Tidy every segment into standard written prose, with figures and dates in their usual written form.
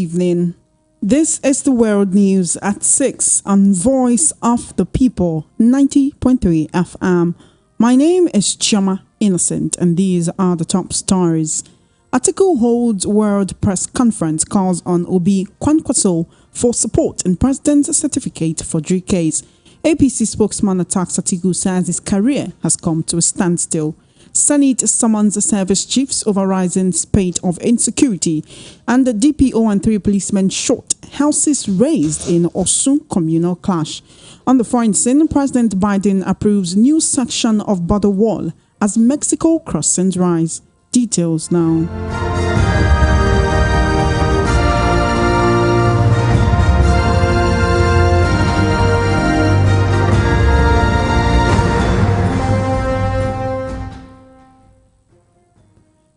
evening. This is the World News at 6 on Voice of the People, 90.3 FM. My name is Ijeoma Innocent, and these are the top stories. Atiku holds World Press Conference, calls on Obi Kwankwaso for support in President's certificate for Drake case. APC spokesman attacks Atiku, says his career has come to a standstill. Senate summons service chiefs over rising spate of insecurity, and the DPO and 3 policemen shot. Houses raised in Osun communal clash. On the foreign scene, President Biden approves new section of border wall as Mexico crossings rise. Details now.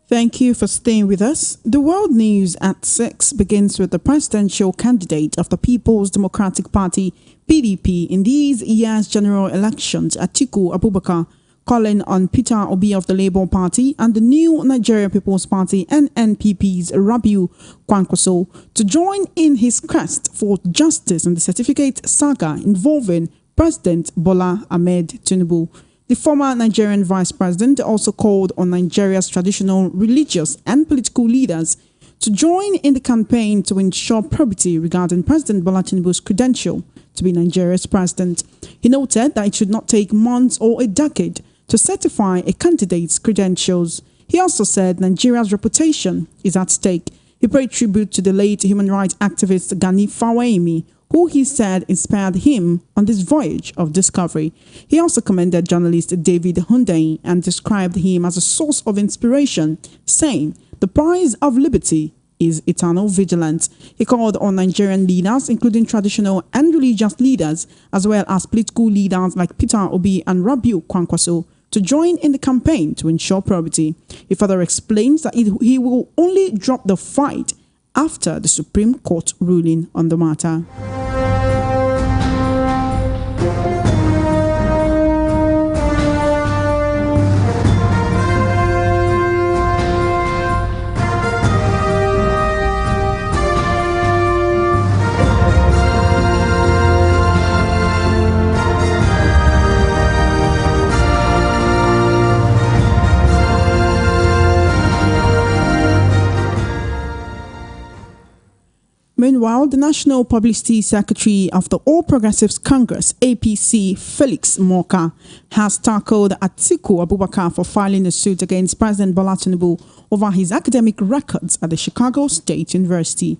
Thank you for staying with us. The World News at 6 begins with the presidential candidate of the People's Democratic Party, PDP, in these year's general elections, Atiku Abubakar, calling on Peter Obi of the Labour Party and the new Nigeria People's Party, NNPP's Rabiu Kwankwaso, to join in his quest for justice in the certificate saga involving President Bola Ahmed Tinubu. The former Nigerian vice president also called on Nigeria's traditional religious and political leaders to join in the campaign to ensure probity regarding President Bola Tinubu's credential to be Nigeria's president. He noted that it should not take months or a decade to certify a candidate's credentials. He also said Nigeria's reputation is at stake. He paid tribute to the late human rights activist Gani Fawehinmi, who he said inspired him on this voyage of discovery. He also commended journalist David Hundeyin and described him as a source of inspiration, saying, "The prize of liberty is eternal vigilance." He called on Nigerian leaders, including traditional and religious leaders, as well as political leaders like Peter Obi and Rabiu Kwankwaso, to join in the campaign to ensure probity. He further explains that he will only drop the fight after the Supreme Court ruling on the matter. Meanwhile, the National Publicity Secretary of the All Progressives Congress, APC, Felix Morka, has tackled Atiku Abubakar for filing a suit against President Bola Tinubu over his academic records at the Chicago State University.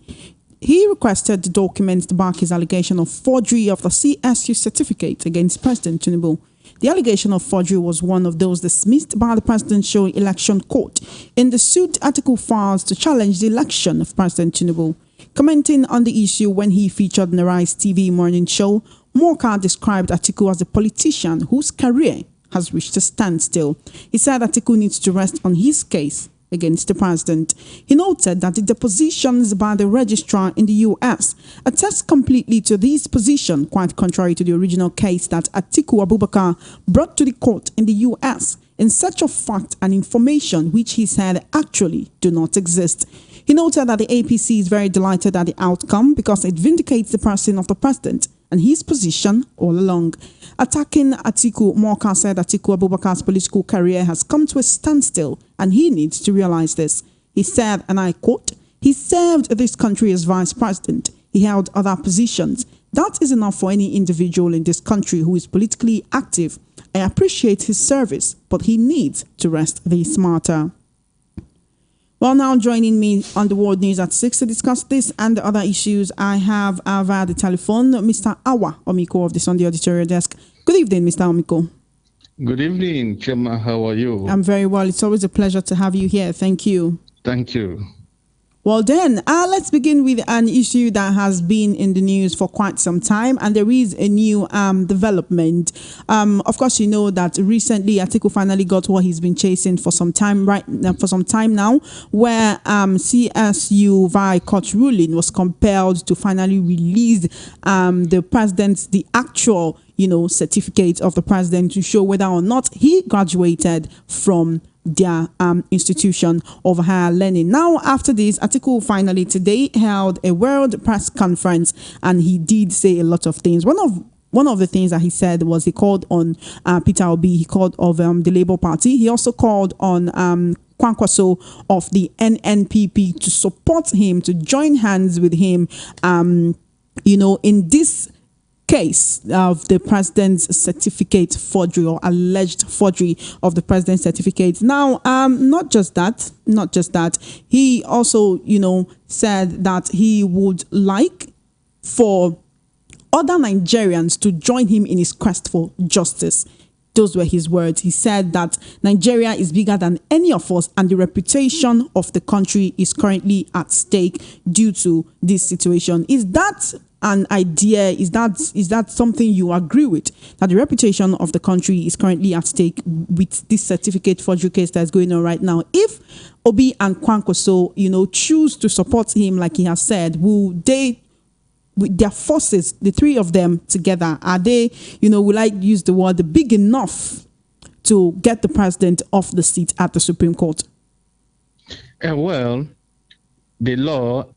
He requested the documents to back his allegation of forgery of the CSU certificate against President Tinubu. The allegation of forgery was one of those dismissed by the Presidential Election Court in the suit Atiku files to challenge the election of President Tinubu. Commenting on the issue when he featured on the Rise TV morning show, Morka described Atiku as a politician whose career has reached a standstill. He said Atiku needs to rest on his case against the president. He noted that the depositions by the registrar in the U.S. attest completely to this position, quite contrary to the original case that Atiku Abubakar brought to the court in the U.S. in search of fact and information which he said actually do not exist. He noted that the APC is very delighted at the outcome because it vindicates the person of the president and his position all along. Attacking Atiku, Morka said Atiku Abubakar's political career has come to a standstill and he needs to realize this. He said, and I quote, "He served this country as vice president. He held other positions. That is enough for any individual in this country who is politically active. I appreciate his service, but he needs to rest this matter." Well, now joining me on the World News at 6 to discuss this and the other issues, I have via the telephone Mr. Awa Omiko of the Sunday Editorial Desk. Good evening, Mr. Omiko. Good evening, Chema. How are you? I'm very well. It's always a pleasure to have you here. Thank you. Thank you. Well then, let's begin with an issue that has been in the news for quite some time, and there is a new development. Of course, you know that recently Atiku finally got what he's been chasing for some time now, where CSU via court ruling was compelled to finally release the actual certificate of the president to show whether or not he graduated from their institution of higher learning. Now, after this, Atiku finally today held a world press conference, and he did say a lot of things. One of the things that he said was he called on Peter Obi, he called of the Labour Party. He also called on Kwankwaso of the NNPP to support him, to join hands with him, in this case of the president's certificate forgery, or alleged forgery of the president's certificate. Now, not just that, he also, said that he would like for other Nigerians to join him in his quest for justice. Those were his words. He said that Nigeria is bigger than any of us, and the reputation of the country is currently at stake due to this situation. Is that an idea? Is that something you agree with? That the reputation of the country is currently at stake with this certificate forgery case that's going on right now? If Obi and Kwankwaso, choose to support him, like he has said, will they, with their forces, the three of them together, are they, will I use the word, big enough to get the president off the seat at the Supreme Court? Well, the law,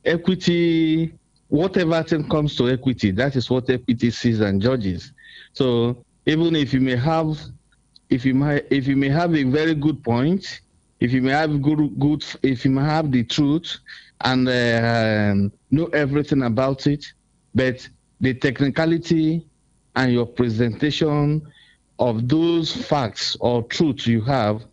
equity, whatever thing comes to equity, that is what equity sees and judges. So even if you may have a very good point, if you may have if you may have the truth and know everything about it, but the technicality and your presentation of those facts or truths you have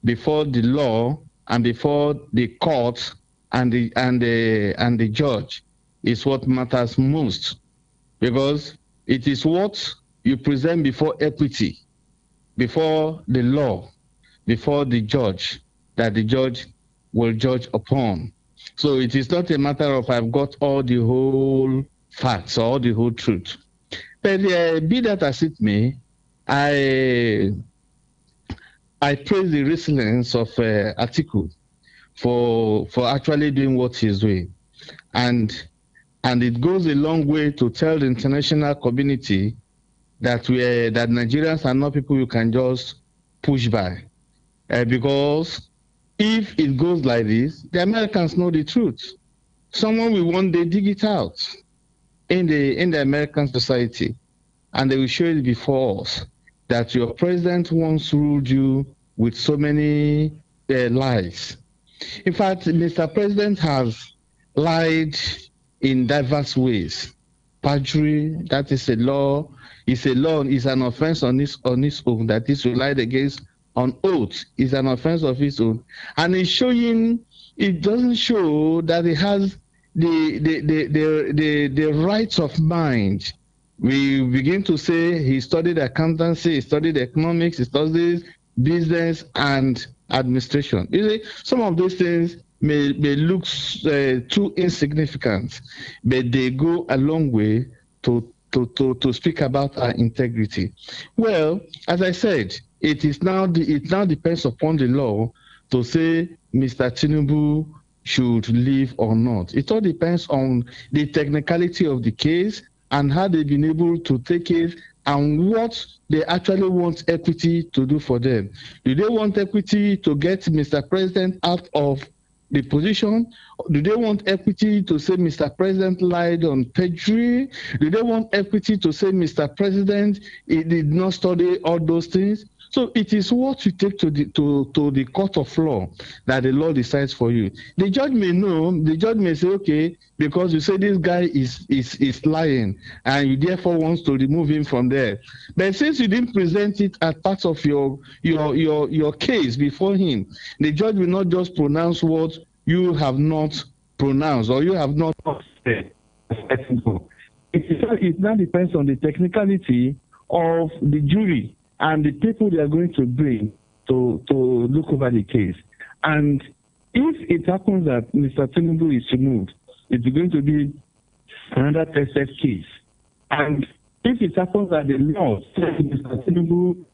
before the law and before the court and the judge is what matters most, because it is what you present before equity, before the law, before the judge, that the judge will judge upon. So it is not a matter of I've got all the whole facts or the whole truth. But be that as it may, I praise the resilience of Atiku for actually doing what he's doing. And it goes a long way to tell the international community that that Nigerians are not people you can just push by. Because if it goes like this, the Americans know the truth. Someone will one day dig it out in the American society, and they will show it before us that your president once ruled you with so many lies. In fact, Mr. President has lied in diverse ways. Perjury, that is a law. It's an offense on its own, that is relied against on oath, is an offense of its own. And it doesn't show that it has the rights of mind. We begin to say he studied accountancy, he studied economics, he studied business and administration. Some of those things may look too insignificant, but they go a long way to speak about our integrity. Well, as I said, it now depends upon the law to say Mr. Tinubu should leave or not. It all depends on the technicality of the case and how they've been able to take it and what they actually want equity to do for them. Do they want equity to get Mr. President out of the position? Do they want equity to say Mr. President lied on perjury? Do they want equity to say Mr. President he did not study all those things? So it is what you take to the court of law that the law decides for you. The judge may know, the judge may say, okay, because you say this guy is lying and you therefore wants to remove him from there. But since you didn't present it as part of your case before him, the judge will not just pronounce what you have not pronounced or you have not said. It now depends on the technicality of the jury and the people they are going to bring to look over the case. And if it happens that Mr. Tinubu is removed, it's going to be another tested case. And if it happens that the law says Mr. Tinubu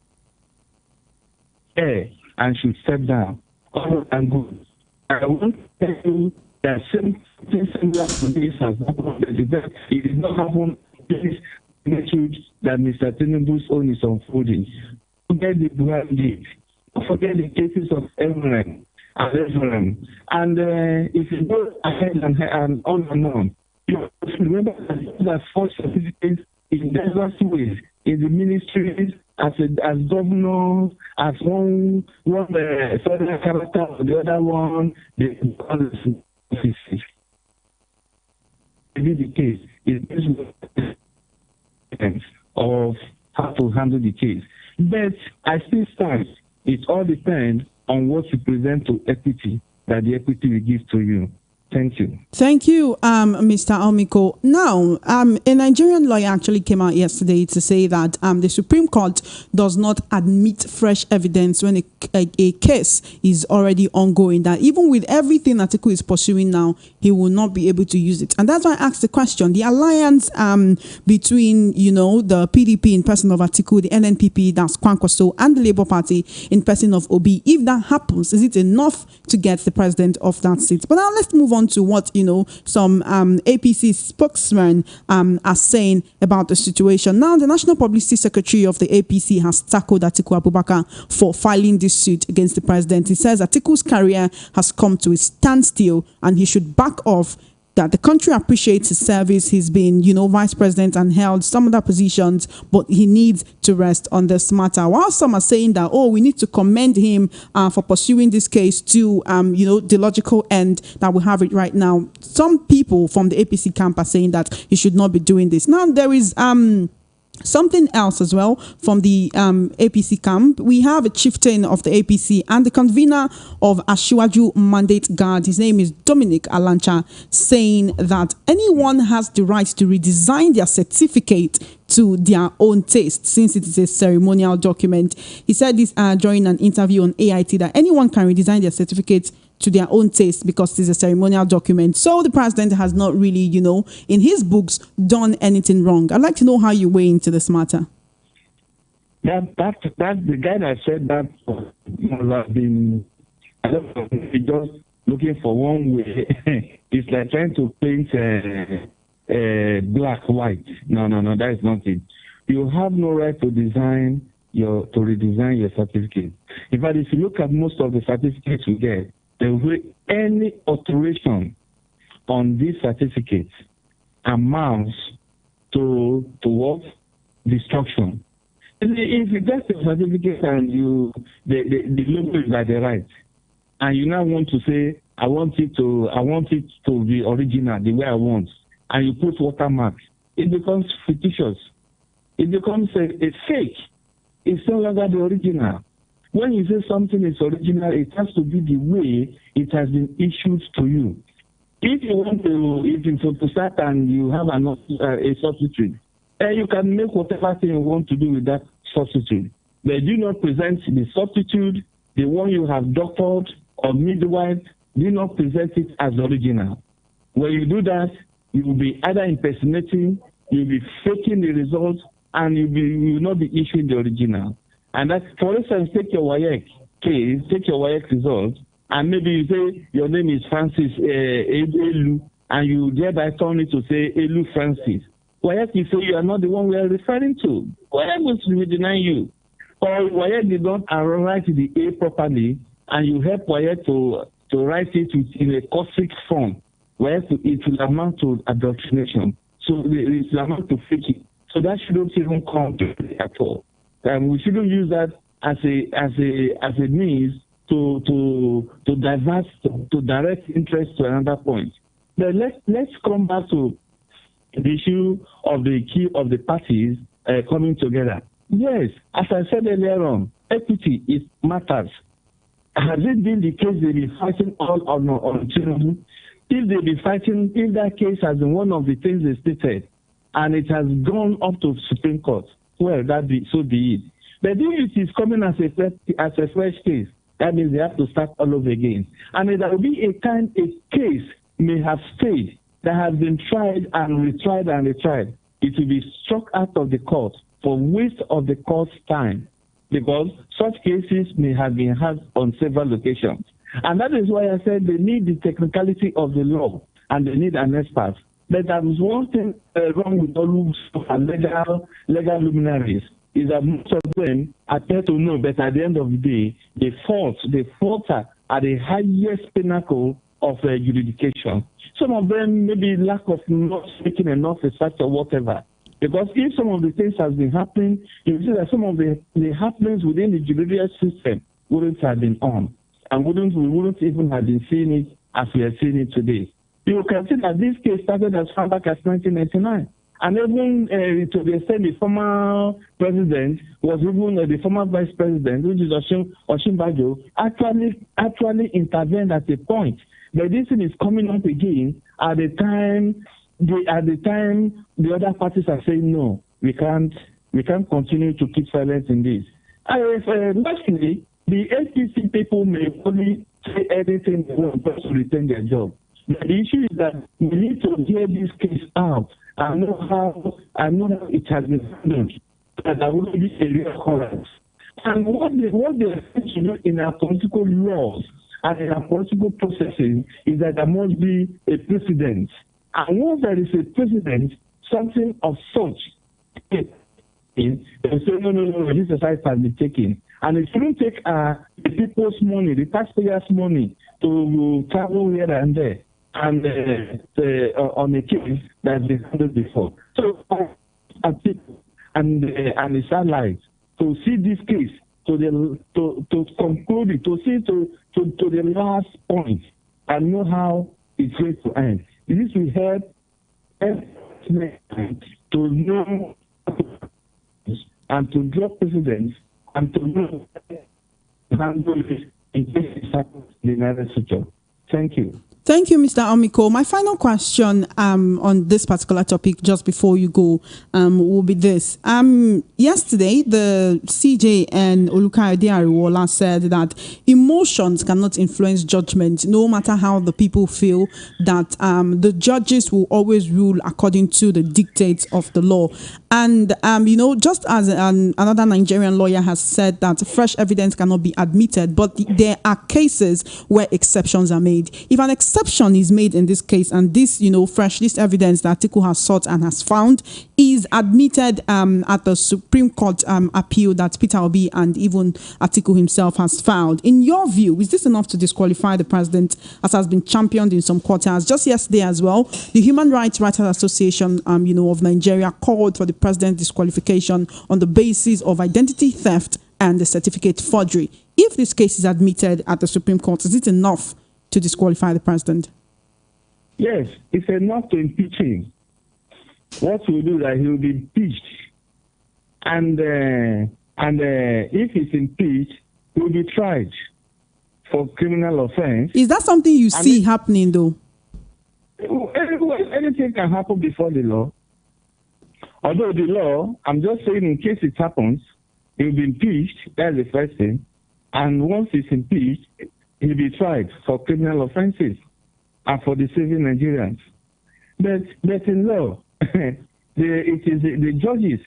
and should step down, all and good. I want to tell you that something similar to this has happened. It did not happen magnitude that Mr. Tinubu's own is unfolding. Forget the Buhari, forget the cases of Eminem and Reverend. And if you go ahead and on, you remember that forced certificates in diverse ways in the ministries, as governor, as one federal character, or the other one, the offices. Maybe the case is of how to handle the case. But I still stand. It all depends on what you present to equity that the equity will give to you. Thank you. Thank you, Mr. Omiko. Now, a Nigerian lawyer actually came out yesterday to say that the Supreme Court does not admit fresh evidence when a case is already ongoing, that even with everything Atiku is pursuing now, he will not be able to use it. And that's why I asked the question, the alliance between, the PDP in person of Atiku, the NNPP, that's Kwankwaso, and the Labour Party in person of Obi, if that happens, is it enough to get the president of that seat? But now let's move on to what some APC spokesmen are saying about the situation. Now, the National Publicity Secretary of the APC has tackled Atiku Abubakar for filing this suit against the president. He says Atiku's career has come to a standstill and he should back off, that the country appreciates his service. He's been, vice president and held some other positions, but he needs to rest on this matter. While some are saying that, we need to commend him for pursuing this case to, the logical end that we have it right now. Some people from the APC camp are saying that he should not be doing this. Now, there is something else as well from the APC camp. We have a chieftain of the APC and the convener of Asiwaju Mandate Guard. His name is Dominic Alancha, saying that anyone has the right to redesign their certificate to their own taste, since it is a ceremonial document. He said this during an interview on AIT, that anyone can redesign their certificate to their own taste because it's a ceremonial document. So the president has not really, in his books, done anything wrong. I'd like to know how you weigh into this matter. That's the guy that said that has been, I don't know, just looking for one way. It's like trying to paint black, white. No, that is not it. You have no right to redesign your certificate. In fact, if you look at most of the certificates we get, there will be any alteration on this certificate amounts to what? Destruction. If you get a certificate and the logo is by the right, and you now want to say, I want it to be original the way I want, and you put watermark, it becomes fictitious. It becomes a fake. It's no longer the original. When you say something is original, it has to be the way it has been issued to you. If you want to start and you have a substitute, you can make whatever thing you want to do with that substitute. But do not present the substitute, the one you have doctored or midwife, do not present it as original. When you do that, you will be either impersonating, you'll be faking the results, and you will not be issuing the original. And that, for instance, take your WAEC case, take your WAEC result, and maybe you say your name is Francis Elu, and you thereby turn it to say Elu Francis. WAEC, you say you are not the one we are referring to. WAEC will deny you. Or WAEC did not write the A properly, and you help WAEC to write it in a caustic form, where it will amount to adulteration. So it will amount to faking. So that shouldn't even come to it at all. We shouldn't use that as a means to direct interest to another point. But let's come back to the issue of the key of the parties coming together. Yes, as I said earlier on, equity matters. Has it been the case they've been fighting all on Tinubu? If they've been fighting, if that case has been one of the things they stated, and it has gone up to Supreme Court, well, so be it. But if it is coming as a fresh case, that means they have to start all over again. And there will be a case may have stayed that has been tried and retried and retried. It will be struck out of the court for waste of the court's time, because such cases may have been had on several occasions. And that is why I said they need the technicality of the law and they need an expert But there is one thing wrong with all those legal luminaries is that most of them appear to know, but at the end of the day, they falter at the highest pinnacle of jurisdiction. Some of them maybe lack of not making enough research or whatever. Because if some of the things has been happening, you see that some of the happenings within the judicial system wouldn't have been on, and we wouldn't even have been seeing it as we are seeing it today. You can see that this case started as far back as 1999. And even to the extent the former president was even the former vice president, which is Osinbajo, actually intervened at a point. But this thing is coming up again at the time the other parties are saying no, we can't continue to keep silent in this. Lastly, the APC people may only say anything they want just to retain their job. But the issue is that we need to hear this case out. I know how it has been handled, that there will be a real occurrence. And what they are trying to do in our political laws and in our political processing is that there must be a precedent. And once there is a precedent, something of such, they say, no, this exercise has been taken. And it shouldn't take the people's money, the taxpayers' money, to travel here and there and on a case that has been handled before. So, and his allies to see this case to conclude it, to see to the last point and know how it's going to end. This will help to know and to draw precedents and to know handle it in case it happens in the United States. Thank you. Thank you, Mr. Omiko. My final question on this particular topic, just before you go, will be this. Yesterday, the CJ and Olukayode Ariwola said that emotions cannot influence judgment, no matter how the people feel, that the judges will always rule according to the dictates of the law. And, just as another Nigerian lawyer has said that fresh evidence cannot be admitted, but there are cases where exceptions are made. If an exception is made in this case, and this, this evidence that Atiku has sought and has found is admitted at the Supreme Court appeal that Peter Obi and even Atiku himself has filed, in your view, is this enough to disqualify the president, as has been championed in some quarters? Just yesterday as well, the Human Rights Writers Association, of Nigeria called for the president's disqualification on the basis of identity theft and the certificate forgery. If this case is admitted at the Supreme Court, is it enough to disqualify the president? Yes, it's enough to impeach him. What will do that he will be impeached, and if he's impeached, he will be tried for criminal offense. Is that something you see happening, though? Anything can happen before the law. Although the law, I'm just saying, in case it happens, he will be impeached. That's the first thing. And once he's impeached, he'll be tried for criminal offenses and for deceiving Nigerians. But in law, it is the judges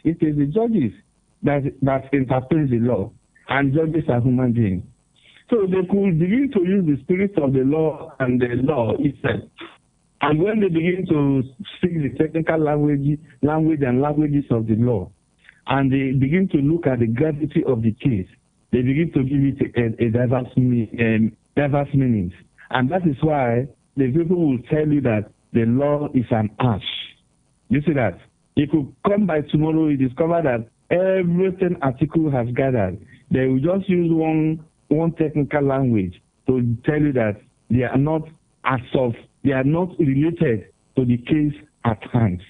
that interpret the law, and judges are human beings. So they could begin to use the spirit of the law and the law itself. And when they begin to speak the technical language and languages of the law, and they begin to look at the gravity of the case, they begin to give it a diverse meanings. And that is why the people will tell you that the law is an ash. You see that? It could come by tomorrow, you discover that everything Atiku has gathered, they will just use one technical language to tell you that they are not related to the case at hand.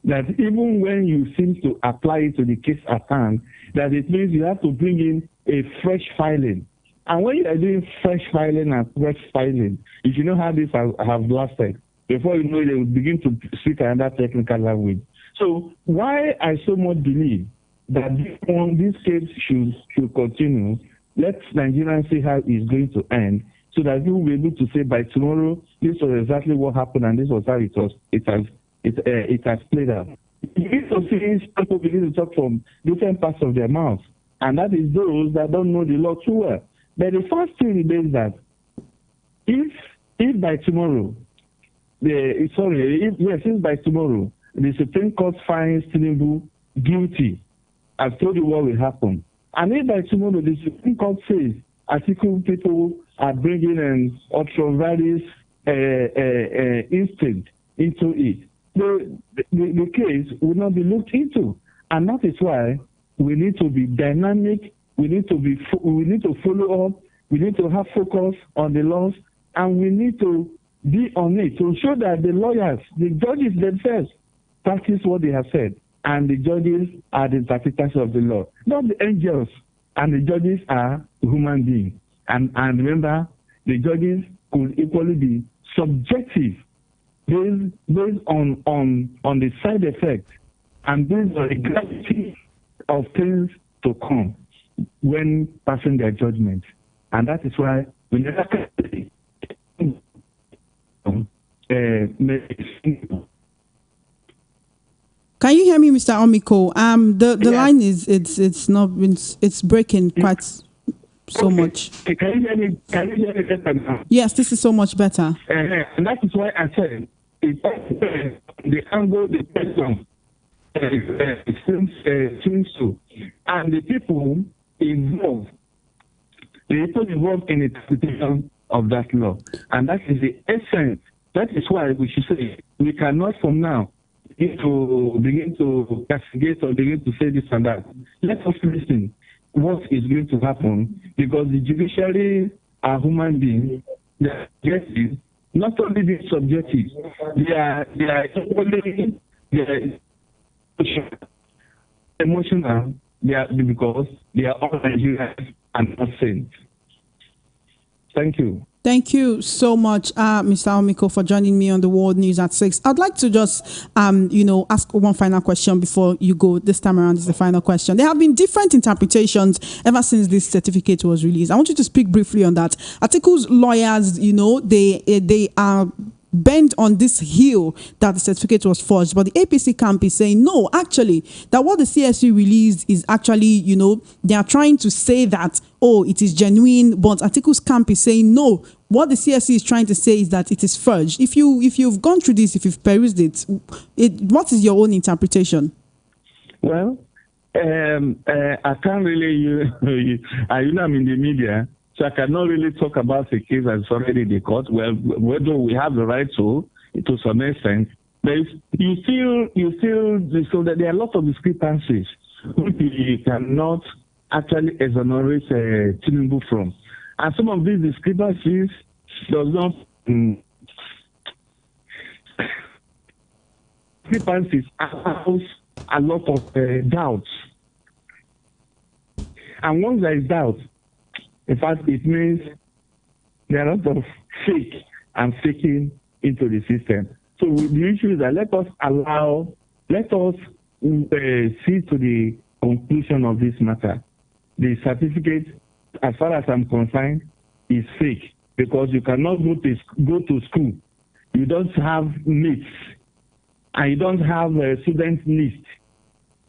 That even when you seem to apply it to the case at hand, that it means you have to bring in a fresh filing. And when you are doing fresh filing and fresh filing, if you know how this have lasted, before you know it, they will begin to speak another technical language. So why I so much believe that this case should continue, let Nigerians see how it's going to end, so that we will be able to say by tomorrow, this was exactly what happened and this was how it has played out. You need to see people begin to talk from different parts of their mouths, and that is those that don't know the law too well. But the first thing is that if by tomorrow if by tomorrow the Supreme Court finds Tinubu guilty, I've told you what will happen. And if by tomorrow the Supreme Court says Atiku people are bringing an ultra-virus instinct into it, the case will not be looked into. And that is why we need to be dynamic, we need to follow up, we need to have focus on the laws, and we need to be on it to show that the lawyers, the judges themselves, practice what they have said. And the judges are the interpreters of the law, not the angels. And the judges are human beings. And remember, the judges could equally be subjective based on the side effects and based on the gravity of things to come when passing their judgment. And that is why we never Can you hear me, Mr. Omiko? The line it's breaking quite so much. Can you hear me? Can you hear me better now? Yes, this is so much better. And that is why I said the angle the person seems to, and the people involved in the interpretation of that law, and that is the essence. That is why we should say we cannot from now begin to castigate or begin to say this and that. Let us listen what is going to happen, because the judiciary are human beings. They are subjective, not only being subjective, they are equally emotional. Because they are all Nigerians and not saints. Thank you. Thank you so much, Mr. Omiko, for joining me on the World News at 6. I'd like to just, ask one final question before you go. This time around is the final question. There have been different interpretations ever since this certificate was released. I want you to speak briefly on that. Atiku's lawyers, they are bent on this hill that the certificate was forged, but the APC camp is saying no, actually, that what the CSU released is actually, they are trying to say that, oh, it is genuine, but Atiku's camp is saying no. What the CSU is trying to say is that it is forged. If you've gone through this, if you've perused it, what is your own interpretation? Well, I can't really, I'm in the media, so I cannot really talk about a case that's already in the court. Well, whether we have the right to some extent, but you feel so that there are a lot of discrepancies which we cannot actually exonerate Tinubu from. And some of these discrepancies does not discrepancies allows a lot of doubts. And once there is doubt, in fact, it means there are a lot of fake and faking into the system. So the issue is that let us see to the conclusion of this matter. The certificate, as far as I'm concerned, is fake, because you cannot go to school. You don't have mates, and you don't have a student list.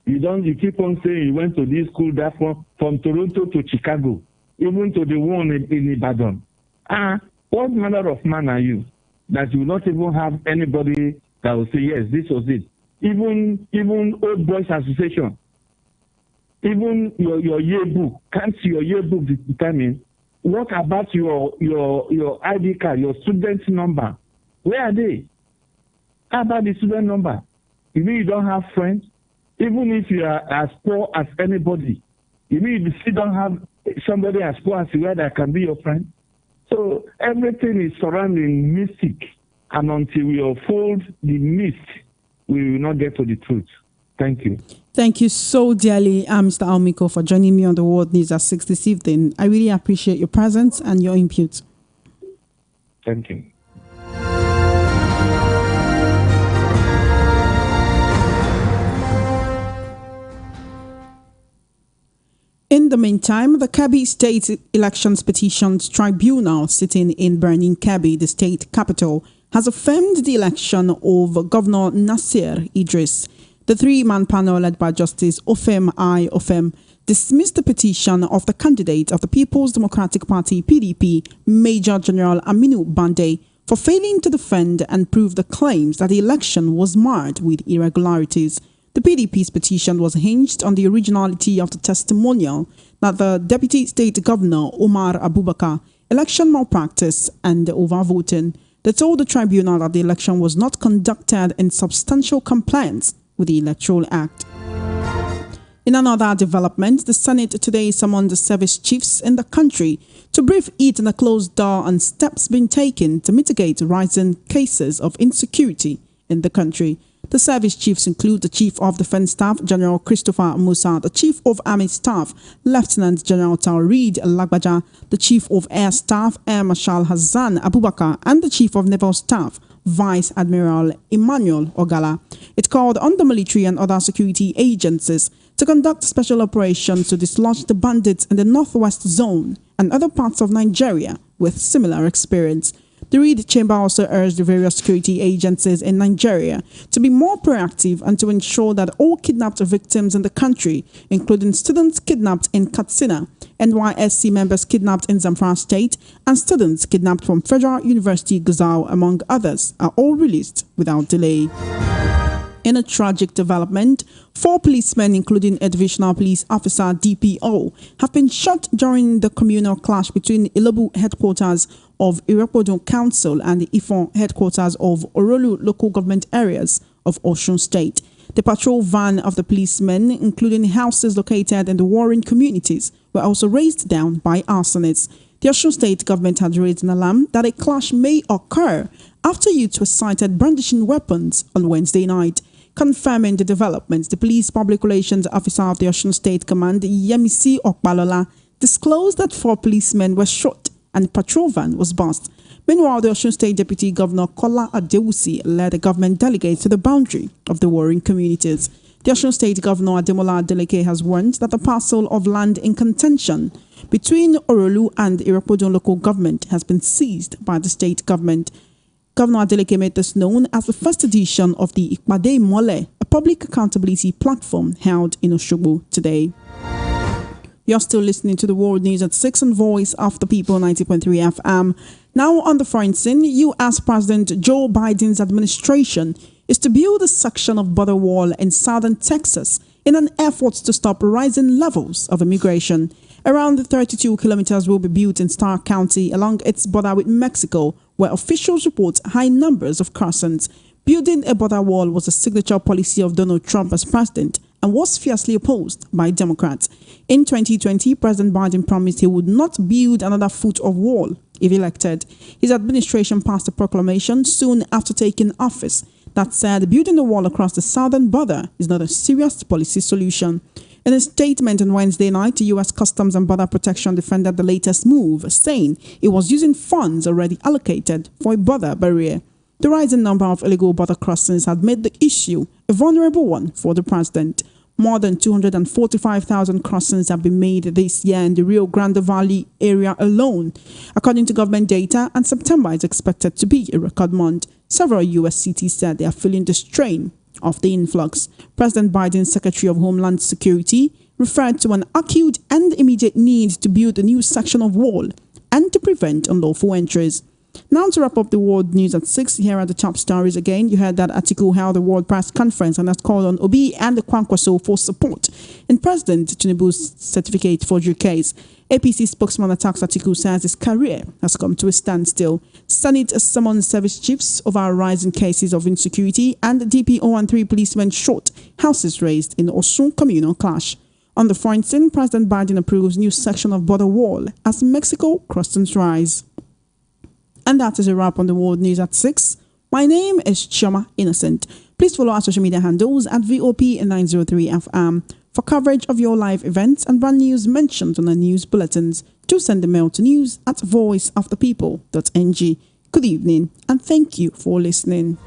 You keep on saying you went to this school, therefore, from Toronto to Chicago, even to the one in Ibadan. What manner of man are you that you will not even have anybody that will say, yes, this was it? Even Old Boys Association, even your yearbook, can't your yearbook determine what about your ID card, your student number? Where are they? How about the student number? You mean you don't have friends? Even if you are as poor as anybody, you mean you still don't have somebody as poor as you are that can be your friend? So everything is surrounding mystic, and until we unfold the mist, we will not get to the truth. Thank you. Thank you so dearly, Mr. Omiko, for joining me on the World News at 6 this evening. I really appreciate your presence and your input. Thank you. In the meantime, the Kebbi State Elections Petitions Tribunal, sitting in Birnin Kebbi, the state capital, has affirmed the election of Governor Nasir Idris. The three-man panel led by Justice Ofem I. Ofem dismissed the petition of the candidate of the People's Democratic Party (PDP), Major General Aminu Bande, for failing to defend and prove the claims that the election was marred with irregularities. The PDP's petition was hinged on the originality of the testimonial that the Deputy State Governor Umar Abubakar, election malpractice and overvoting. They told the tribunal that the election was not conducted in substantial compliance with the Electoral Act. In another development, the Senate today summoned the service chiefs in the country to brief it in a closed door on steps being taken to mitigate rising cases of insecurity in the country. The service chiefs include the Chief of Defense Staff, General Christopher Musa, the Chief of Army Staff, Lieutenant General Taoreed Lagbaja, the Chief of Air Staff, Air Marshal Hassan Abubakar, and the Chief of Naval Staff, Vice Admiral Emmanuel Ogala. It called on the military and other security agencies to conduct special operations to dislodge the bandits in the Northwest Zone and other parts of Nigeria with similar experience. The Reed Chamber also urged the various security agencies in Nigeria to be more proactive and to ensure that all kidnapped victims in the country, including students kidnapped in Katsina, NYSC members kidnapped in Zamfara State, and students kidnapped from Federal University Gusau, among others, are all released without delay. In a tragic development, 4 policemen, including a divisional police officer DPO, have been shot during the communal clash between Ilobu headquarters of Irekpodun Council and the Ifon headquarters of Orolu local government areas of Osun State. The patrol van of the policemen, including houses located in the warring communities, were also razed down by arsonists. The Osun State government had raised an alarm that a clash may occur after youths were sighted brandishing weapons on Wednesday night. Confirming the developments, the police public relations officer of the Osun State Command, Yemisi Okbalola, disclosed that 4 policemen were shot and the patrol van was burst. Meanwhile, the Osun State Deputy Governor Kola Adewusi led a government delegate to the boundary of the warring communities. The Osun State Governor Ademola Adeleke has warned that the parcel of land in contention between Orolu and Irekpodun local government has been seized by the state government. Governor Adeleke made this known as the first edition of the Ikpade Mole, a public accountability platform held in Osogbo today. You're still listening to the World News at 6 on Voice of the People 90.3 FM. Now on the foreign scene, U.S. President Joe Biden's administration is to build a section of border wall in southern Texas in an effort to stop rising levels of immigration. Around 32 kilometers will be built in Starr County along its border with Mexico, where officials report high numbers of crossings. Building a border wall was a signature policy of Donald Trump as president and was fiercely opposed by Democrats. In 2020, President Biden promised he would not build another foot of wall if elected. His administration passed a proclamation soon after taking office that said building a wall across the southern border is not a serious policy solution. In a statement on Wednesday night, the U.S. Customs and Border Protection defended the latest move, saying it was using funds already allocated for a border barrier. The rising number of illegal border crossings had made the issue a vulnerable one for the president. More than 245,000 crossings have been made this year in the Rio Grande Valley area alone. According to government data, and September is expected to be a record month. Several U.S. cities said they are feeling the strain of the influx. President Biden's Secretary of Homeland Security referred to an acute and immediate need to build a new section of wall and to prevent unlawful entries. Now to wrap up the world news at 6, here are the top stories again. You heard that Atiku held a world press conference and has called on Obi and the Kwankwaso for support in President Tinubu's certificate forgery case. APC spokesman attacks Atiku, says his career has come to a standstill. Senate summoned service chiefs over rising cases of insecurity, and DPO and 3 policemen shot, houses razed in Osun communal clash. On the foreign scene, President Biden approves new section of border wall as Mexico crossings rise. And that is a wrap on the world news at 6. My name is Ijeoma Innocent. Please follow our social media handles at VOP903FM for coverage of your live events and brand news mentioned on the news bulletins. Do send a mail to news@voiceofthepeople.ng. Good evening and thank you for listening.